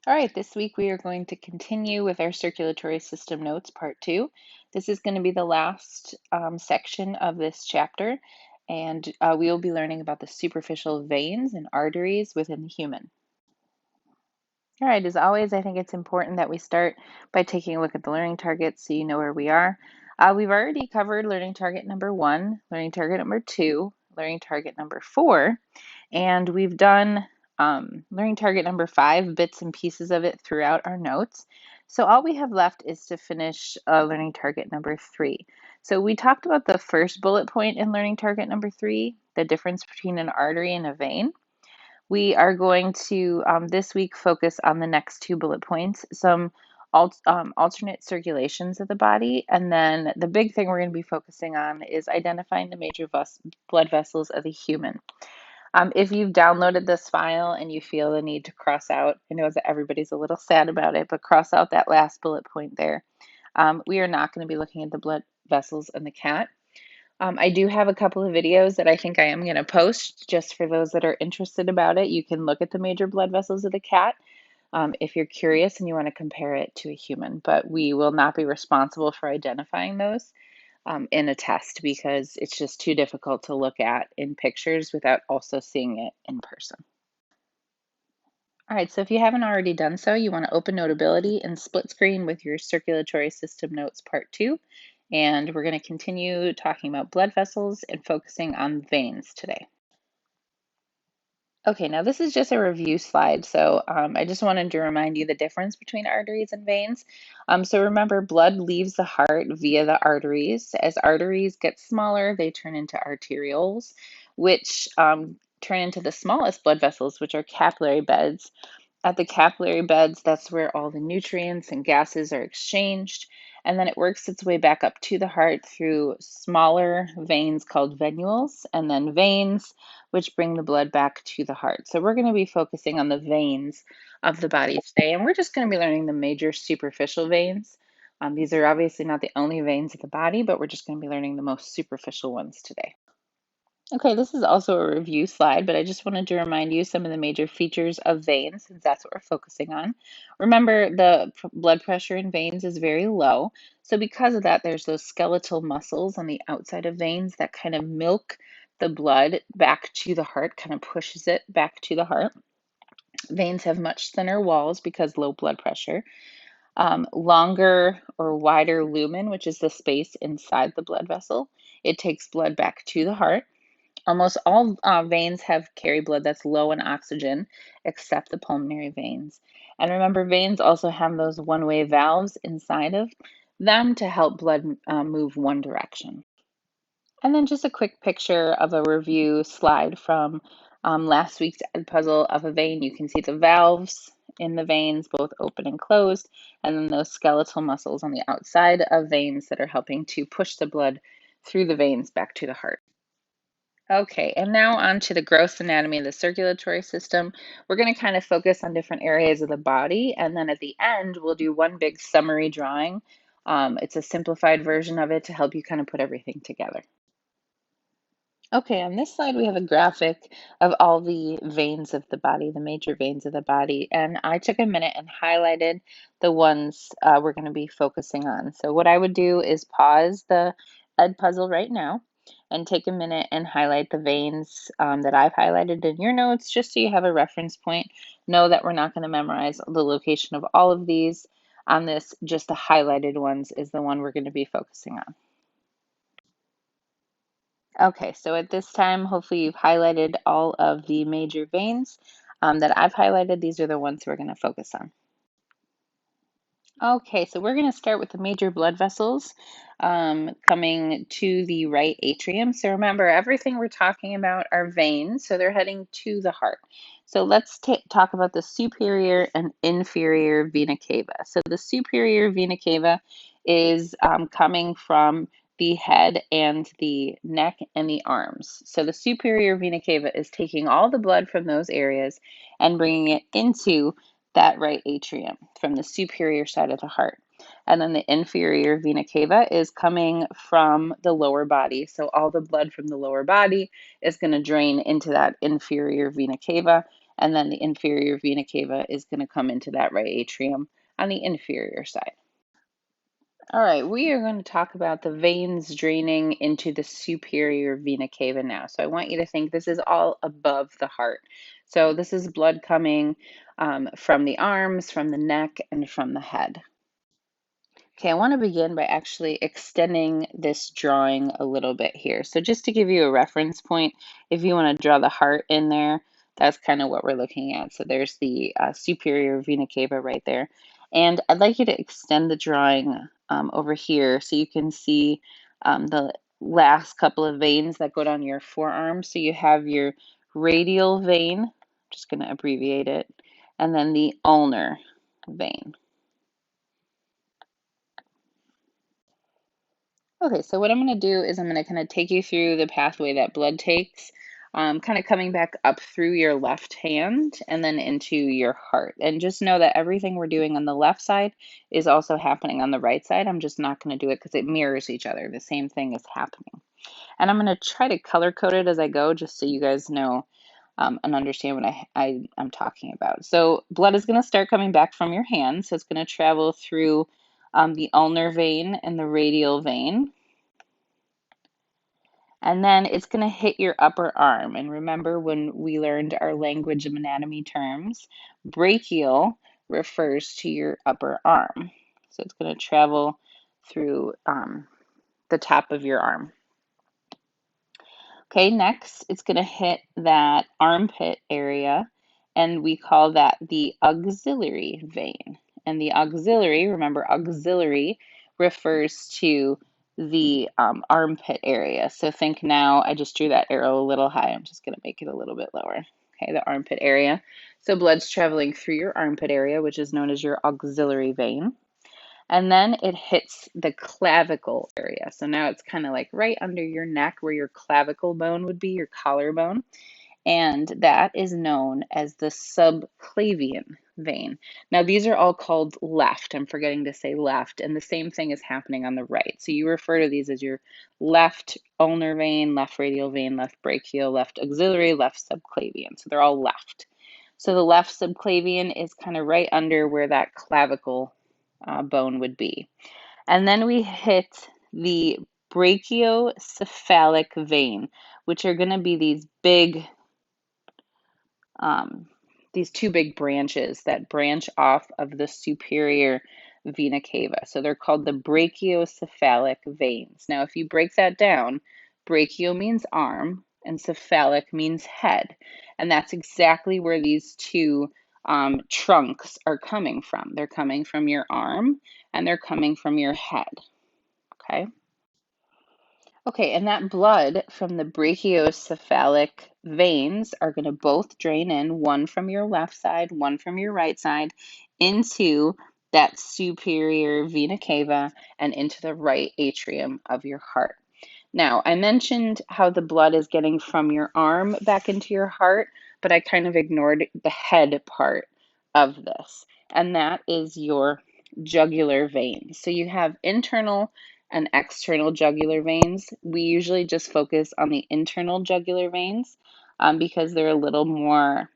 All right, this week we are going to continue with our circulatory system notes, part two. This is going to be the last section of this chapter, and we will be learning about the superficial veins and arteries within the human. All right, as always, I think it's important that we start by taking a look at the learning targets so you know where we are. We've already covered learning target number 1, learning target number 2, learning target number 4, and we've done learning target number 5, bits and pieces of it throughout our notes. So all we have left is to finish learning target number 3. So we talked about the first bullet point in learning target number 3, the difference between an artery and a vein. We are going to this week focus on the next 2 bullet points, some alternate circulations of the body, and then the big thing we're going to be focusing on is identifying the major blood vessels of the human. If you've downloaded this file and you feel the need to cross out, I know that everybody's a little sad about it, but cross out that last bullet point there. We are not going to be looking at the blood vessels in the cat. I do have a couple of videos that I think I am going to post just for those that are interested about it. You can look at the major blood vessels of the cat if you're curious and you want to compare it to a human, but we will not be responsible for identifying those in a test because it's just too difficult to look at in pictures without also seeing it in person. All right, so if you haven't already done so, you want to open Notability and split screen with your Circulatory System Notes Part 2. And we're going to continue talking about blood vessels and focusing on veins today. Okay, now this is just a review slide, so I just wanted to remind you the difference between arteries and veins. So remember, blood leaves the heart via the arteries. As arteries get smaller, they turn into arterioles, which turn into the smallest blood vessels, which are capillary beds. At the capillary beds, that's where all the nutrients and gases are exchanged, and then it works its way back up to the heart through smaller veins called venules, and then veins, which bring the blood back to the heart. So we're going to be focusing on the veins of the body today, and we're just going to be learning the major superficial veins. These are obviously not the only veins of the body, but we're just going to be learning the most superficial ones today. Okay, this is also a review slide, but I just wanted to remind you some of the major features of veins, since that's what we're focusing on. Remember, the blood pressure in veins is very low. So because of that, there's those skeletal muscles on the outside of veins that kind of milk the blood back to the heart, kind of pushes it back to the heart. Veins have much thinner walls because low blood pressure. Longer or wider lumen, which is the space inside the blood vessel. It takes blood back to the heart. Almost all veins carry blood that's low in oxygen, except the pulmonary veins. And remember, veins also have those one-way valves inside of them to help blood move one direction. And then just a quick picture of a review slide from last week's Ed puzzle of a vein. You can see the valves in the veins, both open and closed, and then those skeletal muscles on the outside of veins that are helping to push the blood through the veins back to the heart. Okay, and now on to the gross anatomy of the circulatory system. We're going to kind of focus on different areas of the body, and then at the end, we'll do one big summary drawing. It's a simplified version of it to help you kind of put everything together. Okay, on this slide, we have a graphic of all the veins of the body, the major veins of the body, and I took a minute and highlighted the ones we're going to be focusing on. So what I would do is pause the Ed puzzle right now and take a minute and highlight the veins that I've highlighted in your notes, just so you have a reference point. Know that we're not going to memorize the location of all of these on this, just the highlighted ones is the one we're going to be focusing on. Okay, so at this time, hopefully you've highlighted all of the major veins that I've highlighted. These are the ones we're going to focus on. Okay, so we're going to start with the major blood vessels coming to the right atrium. So remember, everything we're talking about are veins, so they're heading to the heart. So let's talk about the superior and inferior vena cava. So the superior vena cava is coming from the head and the neck and the arms. So the superior vena cava is taking all the blood from those areas and bringing it into that right atrium from the superior side of the heart. And then the inferior vena cava is coming from the lower body. So all the blood from the lower body is going to drain into that inferior vena cava. and then the inferior vena cava is going to come into that right atrium on the inferior side. All right, we are going to talk about the veins draining into the superior vena cava now. So I want you to think this is all above the heart. So this is blood coming from the arms, from the neck, and from the head. Okay, I want to begin by actually extending this drawing a little bit here. So just to give you a reference point, if you want to draw the heart in there, that's kind of what we're looking at. So there's the superior vena cava right there. And I'd like you to extend the drawing over here so you can see the last couple of veins that go down your forearm. So you have your radial vein, just going to abbreviate it, and then the ulnar vein. Okay, so what I'm going to do is I'm going to kind of take you through the pathway that blood takes, kind of coming back up through your left hand and then into your heart. And just know that everything we're doing on the left side is also happening on the right side. I'm just not going to do it because it mirrors each other. The same thing is happening. And I'm going to try to color code it as I go just so you guys know and understand what I'm talking about. So blood is going to start coming back from your hand. So it's going to travel through the ulnar vein and the radial vein. And then it's going to hit your upper arm. And remember when we learned our language of anatomy terms, brachial refers to your upper arm. So it's going to travel through the top of your arm. Okay, next it's going to hit that armpit area, and we call that the axillary vein. And the axillary, remember, axillary refers to the armpit area. So think now, I just drew that arrow a little high. I'm just going to make it a little bit lower. Okay, the armpit area. So blood's traveling through your armpit area, which is known as your axillary vein. And then it hits the clavicle area. So now it's kind of like right under your neck where your clavicle bone would be, your collarbone. And that is known as the subclavian vein. Now, these are all called left. I'm forgetting to say left. And the same thing is happening on the right. So you refer to these as your left ulnar vein, left radial vein, left brachial, left axillary, left subclavian. So they're all left. So the left subclavian is kind of right under where that clavicle bone would be. And then we hit the brachiocephalic vein, which are going to be these two big branches that branch off of the superior vena cava. So they're called the brachiocephalic veins. Now, if you break that down, brachio means arm and cephalic means head. And that's exactly where these two trunks are coming from. They're coming from your arm and they're coming from your head. Okay. Okay, and that blood from the brachiocephalic veins are going to both drain in, one from your left side, one from your right side, into that superior vena cava and into the right atrium of your heart. Now, I mentioned how the blood is getting from your arm back into your heart, but I kind of ignored the head part of this, and that is your jugular vein. So you have internal and external jugular veins. We usually just focus on the internal jugular veins because they're a little more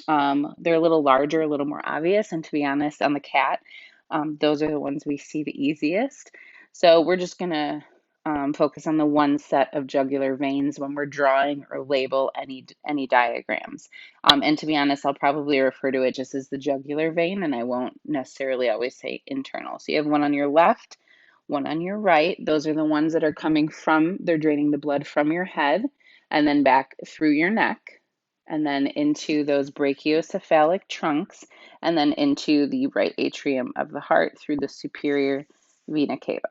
they're a little larger, a little more obvious, and to be honest, on the cat, those are the ones we see the easiest. So we're just going to focus on the one set of jugular veins when we're drawing or label any diagrams. And to be honest, I'll probably refer to it just as the jugular vein, and I won't necessarily always say internal. So you have one on your left, one on your right. Those are the ones that are coming from, they're draining the blood from your head and then back through your neck and then into those brachiocephalic trunks, and then into the right atrium of the heart through the superior vena cava.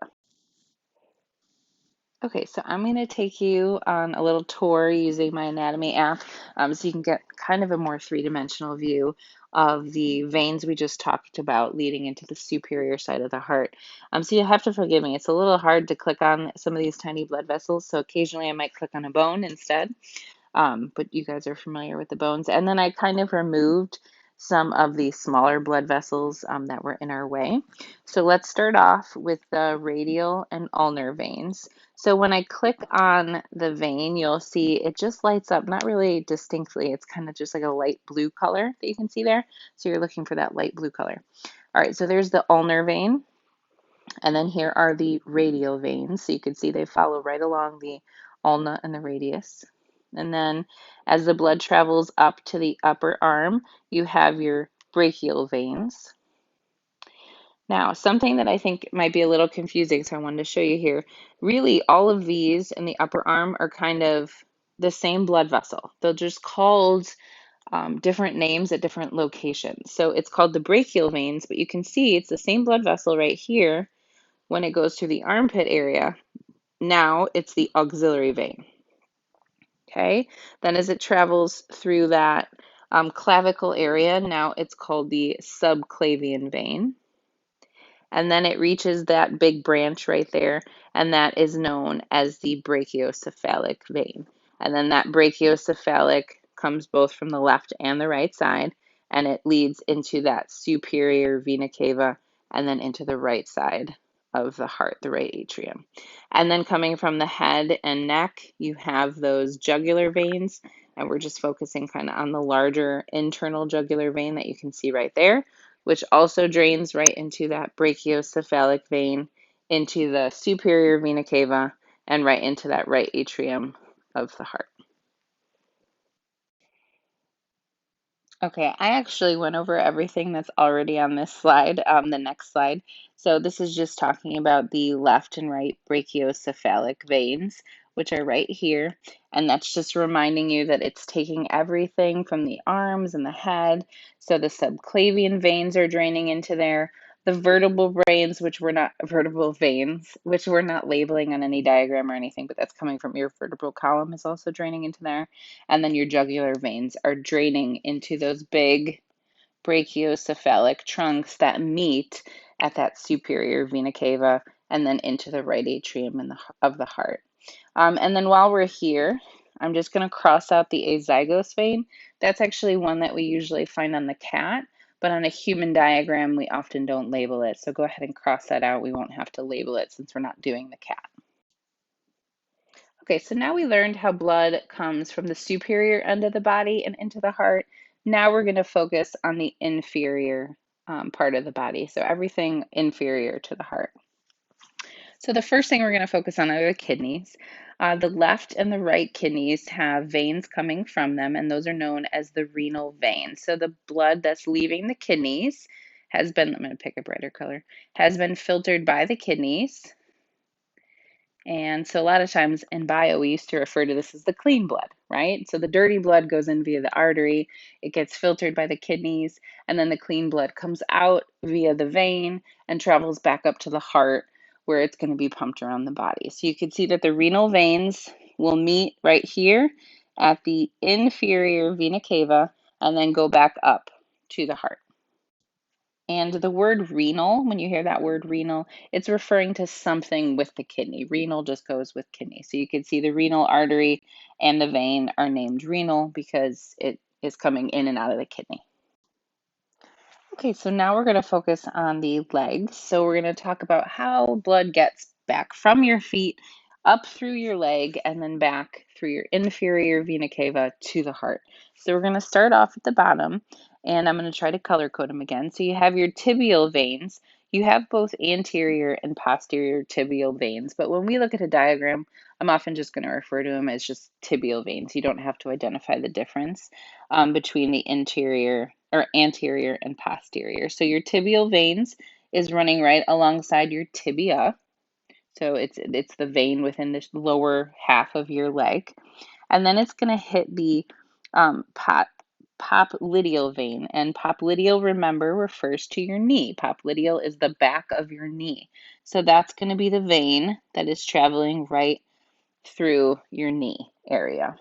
Okay, so I'm going to take you on a little tour using my anatomy app so you can get kind of a more three-dimensional view of the veins we just talked about leading into the superior side of the heart. So you have to forgive me. It's a little hard to click on some of these tiny blood vessels, so occasionally I might click on a bone instead. But you guys are familiar with the bones. And then I kind of removed some of the smaller blood vessels that were in our way. So let's start off with the radial and ulnar veins. So when I click on the vein, you'll see it just lights up, not really distinctly. It's kind of just like a light blue color that you can see there. So you're looking for that light blue color. All right, so there's the ulnar vein. And then here are the radial veins. So you can see they follow right along the ulna and the radius. And then as the blood travels up to the upper arm, you have your brachial veins. Now, something that I think might be a little confusing, so I wanted to show you here. Really, all of these in the upper arm are kind of the same blood vessel. They're just called different names at different locations. So it's called the brachial veins, but you can see it's the same blood vessel right here when it goes through the armpit area. Now it's the auxiliary vein. Okay, then as it travels through that clavicle area, now it's called the subclavian vein. And then it reaches that big branch right there, and that is known as the brachiocephalic vein. And then that brachiocephalic comes both from the left and the right side, and it leads into that superior vena cava and then into the right side of the heart, the right atrium. And then coming from the head and neck, you have those jugular veins, and we're just focusing kind of on the larger internal jugular vein that you can see right there, which also drains right into that brachiocephalic vein, into the superior vena cava, and right into that right atrium of the heart. Okay, I actually went over everything that's already on this slide, the next slide. So this is just talking about the left and right brachiocephalic veins, which are right here. And that's just reminding you that it's taking everything from the arms and the head. So the subclavian veins are draining into there. The vertebral veins, which we're not vertebral veins, which we're not labeling on any diagram or anything, but that's coming from your vertebral column, is also draining into there. And then your jugular veins are draining into those big brachiocephalic trunks that meet at that superior vena cava and then into the right atrium of the heart. And then while we're here, I'm just going to cross out the azygos vein. That's actually one that we usually find on the cat, but on a human diagram, we often don't label it. So go ahead and cross that out. We won't have to label it since we're not doing the cat. Okay, so now we learned how blood comes from the superior end of the body and into the heart. Now we're going to focus on the inferior part of the body, so everything inferior to the heart. So the first thing we're going to focus on are the kidneys. The left and the right kidneys have veins coming from them, and those are known as the renal veins. So the blood that's leaving the kidneys has been, I'm going to pick a brighter color, has been filtered by the kidneys. And so a lot of times in bio, we used to refer to this as the clean blood, right? So the dirty blood goes in via the artery, it gets filtered by the kidneys, and then the clean blood comes out via the vein and travels back up to the heart where it's going to be pumped around the body. So you can see that the renal veins will meet right here at the inferior vena cava and then go back up to the heart. And the word renal, when you hear that word renal, it's referring to something with the kidney. Renal just goes with kidney. So you can see the renal artery and the vein are named renal because it is coming in and out of the kidney. Okay, so now we're going to focus on the legs. So we're going to talk about how blood gets back from your feet up through your leg and then back through your inferior vena cava to the heart. So we're going to start off at the bottom, and I'm going to try to color code them again. So you have your tibial veins. You have both anterior and posterior tibial veins, but when we look at a diagram, I'm often just going to refer to them as just tibial veins. You don't have to identify the difference between the interior or anterior and posterior. So your tibial veins is running right alongside your tibia. So it's the vein within the lower half of your leg. And then it's going to hit the popliteal vein. And popliteal, remember, refers to your knee. Popliteal is the back of your knee. So that's going to be the vein that is traveling right through your knee area.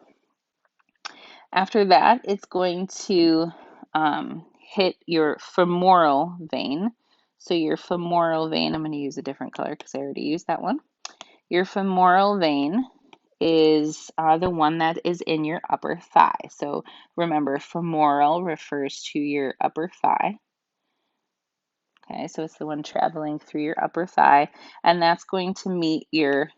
After that, it's going to hit your femoral vein. So your femoral vein, I'm going to use a different color because I already used that one. Your femoral vein is the one that is in your upper thigh. So remember, femoral refers to your upper thigh. Okay, so it's the one traveling through your upper thigh, and that's going to meet your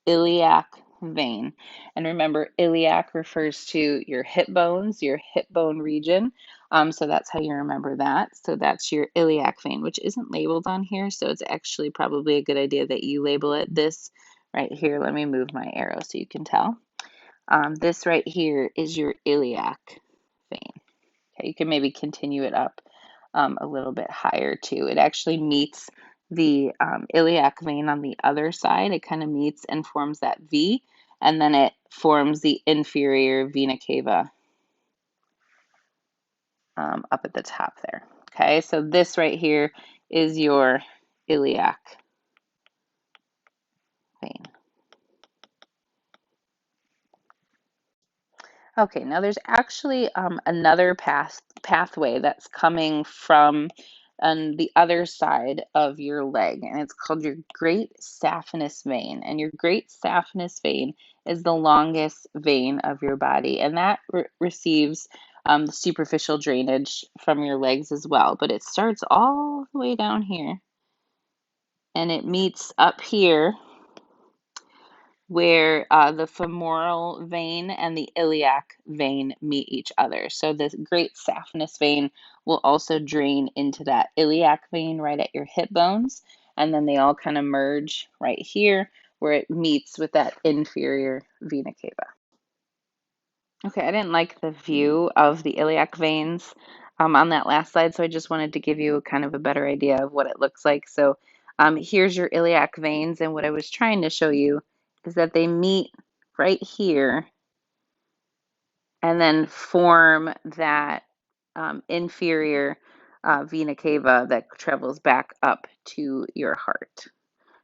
iliac vein. And remember, iliac refers to your hip bones, your hip bone region. So that's how you remember that. So that's your iliac vein, which isn't labeled on here. So it's actually probably a good idea that you label it. This right here, let me move my arrow so you can tell. This right here is your iliac vein. Okay, you can maybe continue it up a little bit higher too. It actually meets the iliac vein on the other side. It kind of meets and forms that V, and then it forms the inferior vena cava up at the top there. Okay, so this right here is your iliac vein. Okay, now there's actually another pathway that's coming from on the other side of your leg, and it's called your great saphenous vein. And your great saphenous vein is the longest vein of your body, and that receives the superficial drainage from your legs as well. But it starts all the way down here, and it meets up here where the femoral vein and the iliac vein meet each other. So the great saphenous vein will also drain into that iliac vein right at your hip bones, and then they all kind of merge right here where it meets with that inferior vena cava. Okay, I didn't like the view of the iliac veins on that last slide, so I just wanted to give you kind of a better idea of what it looks like. So here's your iliac veins, and what I was trying to show you is that they meet right here and then form that inferior vena cava that travels back up to your heart.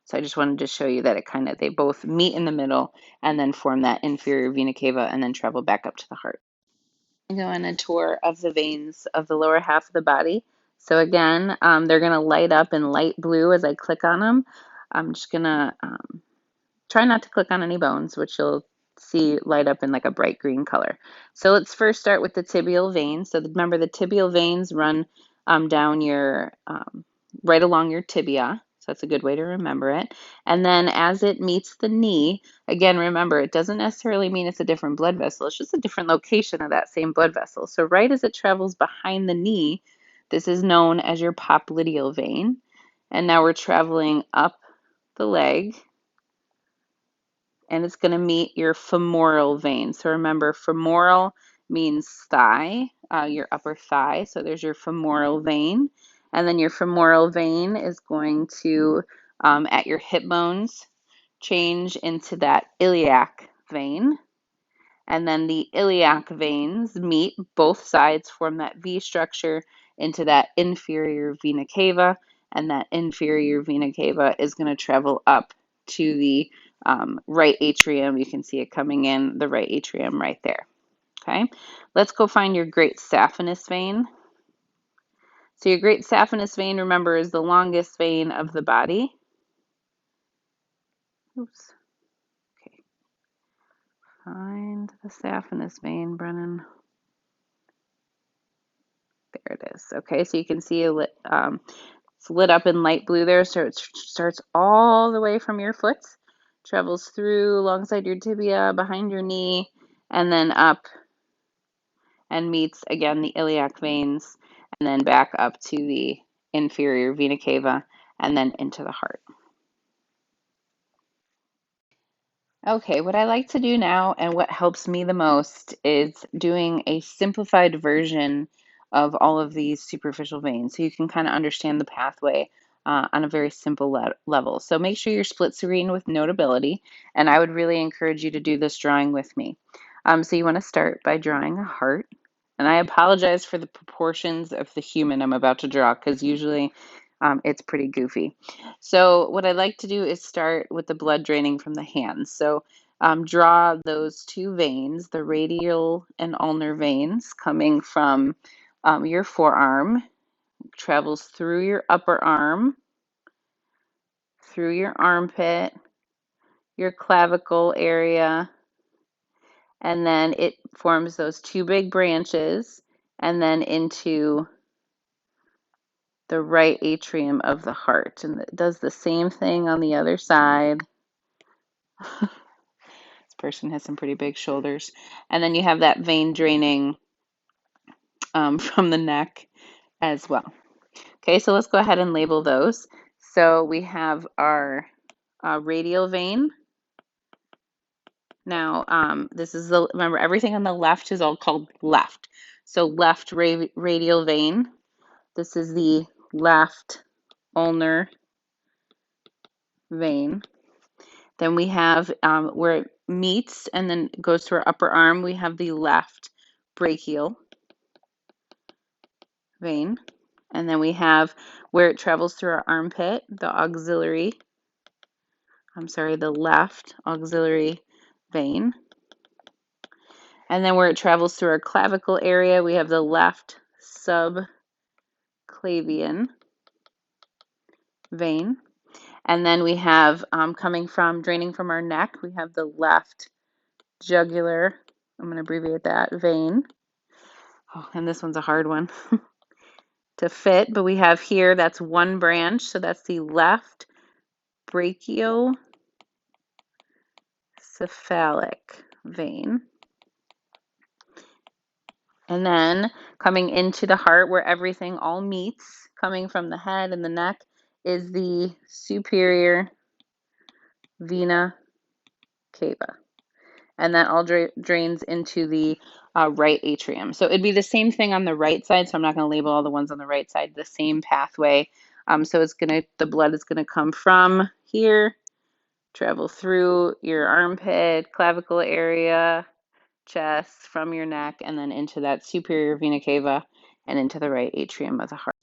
So I just wanted to show you that they both meet in the middle and then form that inferior vena cava and then travel back up to the heart. Go on a tour of the veins of the lower half of the body. So again, they're going to light up in light blue as I click on them. I'm just going to try not to click on any bones, which you'll see light up in like a bright green color. So let's first start with the tibial vein. So remember, the tibial veins run down your, right along your tibia. So that's a good way to remember it. And then as it meets the knee, again, remember, it doesn't necessarily mean it's a different blood vessel. It's just a different location of that same blood vessel. So right as it travels behind the knee, this is known as your popliteal vein. And now we're traveling up the leg, and it's going to meet your femoral vein. So remember, femoral means thigh, your upper thigh. So there's your femoral vein. And then your femoral vein is going to, at your hip bones, change into that iliac vein. And then the iliac veins meet, both sides form that V structure into that inferior vena cava. And that inferior vena cava is going to travel up to the right atrium. You can see it coming in the right atrium right there. Okay, let's go find your great saphenous vein. So your great saphenous vein, remember, is the longest vein of the body. Oops. Okay. Find the saphenous vein, Brennan. There it is. Okay, so you can see it's lit up in light blue there. So it starts all the way from your foot, travels through alongside your tibia, behind your knee, and then up and meets again the iliac veins, and then back up to the inferior vena cava, and then into the heart. Okay, what I like to do now and what helps me the most is doing a simplified version of all of these superficial veins so you can kind of understand the pathway on a very simple level. So make sure you're split screen with Notability, and I would really encourage you to do this drawing with me. So you want to start by drawing a heart, and I apologize for the proportions of the human I'm about to draw because usually it's pretty goofy. So what I like to do is start with the blood draining from the hands. So draw those two veins, the radial and ulnar veins coming from your forearm, travels through your upper arm, through your armpit, your clavicle area, and then it forms those two big branches and then into the right atrium of the heart. And it does the same thing on the other side. This person has some pretty big shoulders. And then you have that vein draining from the neck as well. Okay, so let's go ahead and label those. So we have our radial vein. Now, this is remember, everything on the left is all called left. So left radial vein. This is the left ulnar vein. Then we have where it meets and then goes to our upper arm, we have the left brachial vein. And then we have where it travels through our armpit, the left auxiliary vein. And then where it travels through our clavicle area, we have the left subclavian vein. And then we have draining from our neck, we have the left jugular, I'm going to abbreviate that, vein. Oh, and this one's a hard one to fit, but we have here, that's one branch, so that's the left brachiocephalic vein. And then coming into the heart where everything all meets, coming from the head and the neck, is the superior vena cava. And that all drains into the right atrium. So it'd be the same thing on the right side. So I'm not going to label all the ones on the right side, the same pathway. So the blood is going to come from here, travel through your armpit, clavicle area, chest, from your neck, and then into that superior vena cava and into the right atrium of the heart.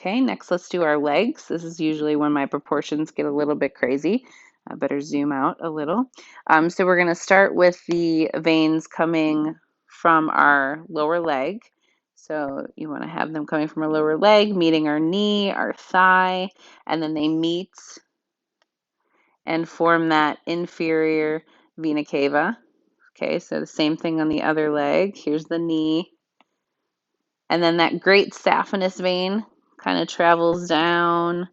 Okay, next let's do our legs. This is usually when my proportions get a little bit crazy. I better zoom out a little. So we're going to start with the veins coming from our lower leg. So you want to have them coming from our lower leg, meeting our knee, our thigh, and then they meet and form that inferior vena cava. Okay, so the same thing on the other leg. Here's the knee. And then that great saphenous vein kind of travels down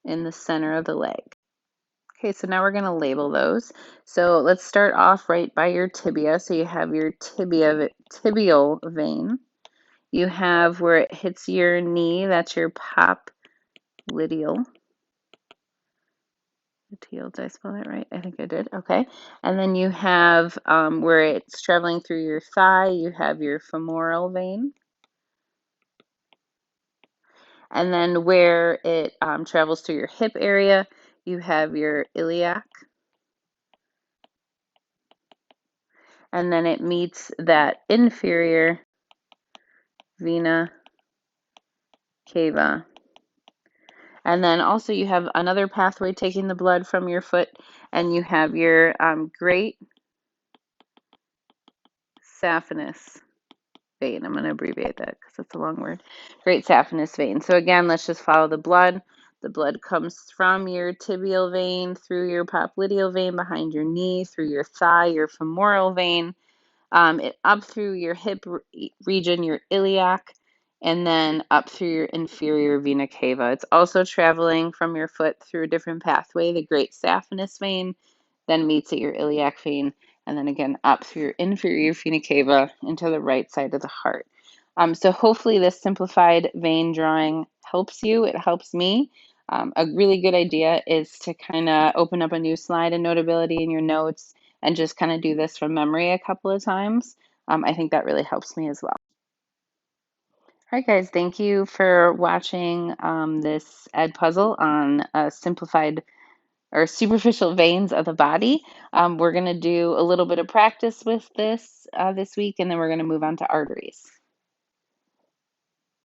in the center of the leg. Okay, so now we're going to label those. So let's start off right by your tibia. So you have your tibial vein. You have where it hits your knee, that's your popliteal. Did I spell that right? I think I did. Okay. And then you have where it's traveling through your thigh, you have your femoral vein. And then where it travels through your hip area, you have your iliac. And then it meets that inferior vena cava. And then also you have another pathway taking the blood from your foot, and you have your great saphenous vein. I'm going to abbreviate that because it's a long word. Great saphenous vein. So again, let's just follow the blood. The blood comes from your tibial vein, through your popliteal vein, behind your knee, through your thigh, your femoral vein, up through your hip region, your iliac, and then up through your inferior vena cava. It's also traveling from your foot through a different pathway, the great saphenous vein, then meets at your iliac vein, and then again up through your inferior vena cava into the right side of the heart. So hopefully this simplified vein drawing helps you. It helps me. A really good idea is to kind of open up a new slide in Notability in your notes and just kind of do this from memory a couple of times. I think that really helps me as well. All right, guys, thank you for watching this ed puzzle on simplified or superficial veins of the body. We're going to do a little bit of practice with this this week, and then we're going to move on to arteries.